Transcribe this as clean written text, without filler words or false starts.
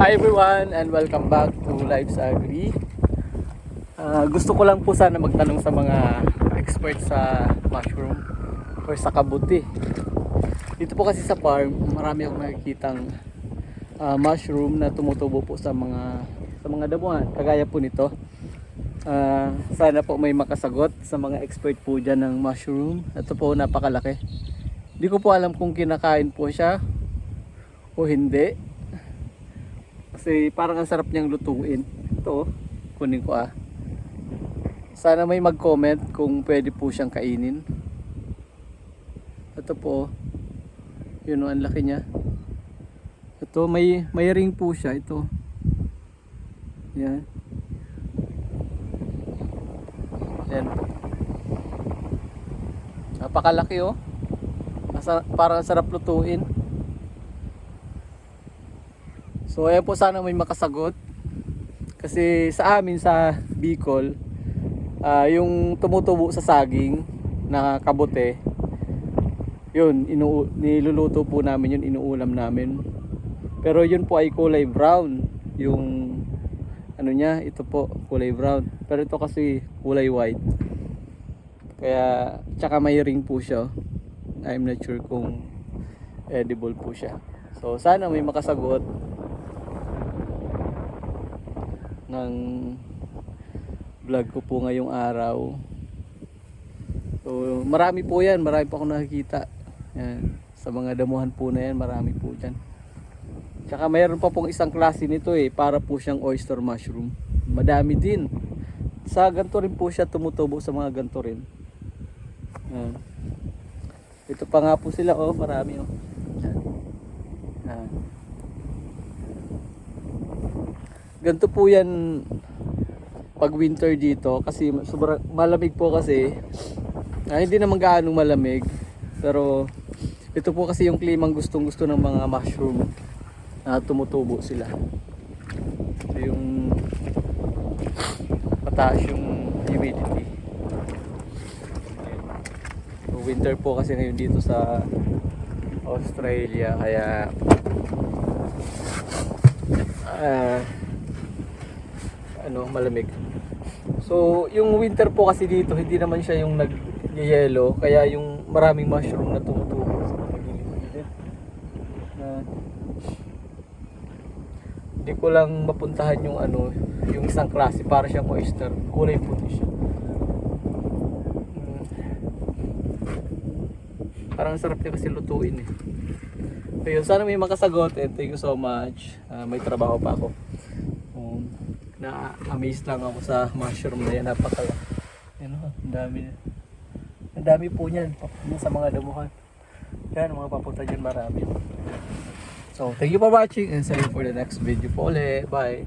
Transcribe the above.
Hi everyone and welcome back to Lives Agri. Gusto ko lang po sana magtanong sa mga experts sa mushroom or sa kabuti. Dito po kasi sa farm, marami akong nakikitang mushroom na tumutubo po sa mga damuhan. Kagaya po nito. Sana po may makasagot sa mga expert po dyan ng mushroom. Ito po napakalaki. Hindi ko po alam kung kinakain po siya o hindi. Kasi parang ang sarap niyang lutuin. Ito, kunin ko Sana may mag-comment kung pwede po siyang kainin. Ito po. Yun o, ang laki niya. Ito, may ring po siya. Ito. Yan. Yan po. Napakalaki oh. Parang ang sarap lutuin. So ayan po, sana may makasagot. Kasi sa amin sa Bicol, yung tumutubo sa saging na kabote, yun, niluluto po namin yun, inuulam namin. Pero yun po ay kulay brown. Yung ano niya, ito po, kulay brown. Pero ito kasi kulay white. Kaya, tsaka may ring po siya. I'm not sure kung edible po siya. So sana may makasagot ng vlog ko po ngayong araw. So marami po yan, marami pa akong nakikita yan. Sa mga damuhan po na yan, marami po dyan. Tsaka mayroon pa pong isang klase nito para po siyang oyster mushroom. Madami din. Sa ganito rin po siya tumutubo, sa mga ganito rin. Yan. Ito pa nga po sila marami yan. Yan. Ganito po yan pag winter dito kasi sobrang malamig po kasi. Hindi naman gaano malamig, pero ito po kasi yung klimang gustong gusto ng mga mushroom na tumutubo sila. So yung mataas yung humidity. So winter po kasi ngayon dito sa Australia, kaya malamig. So yung winter po kasi dito, hindi naman siya yung nag-yellow, kaya yung maraming mushroom na tumutubo sa mga gilid-gilid. Hindi ko lang mapuntahan yung yung isang klase, para siyang oyster, kulay puti siya. Parang sarap niya kasi lutuin Ayun, sana may makasagot thank you so much. May trabaho pa ako. Na-amaze lang ako sa mushroom na yan. Ang dami po niyan sa mga damuhan. Yan, mga papunta dyan marami. So thank you for watching and see you for the next video po ulit. Bye.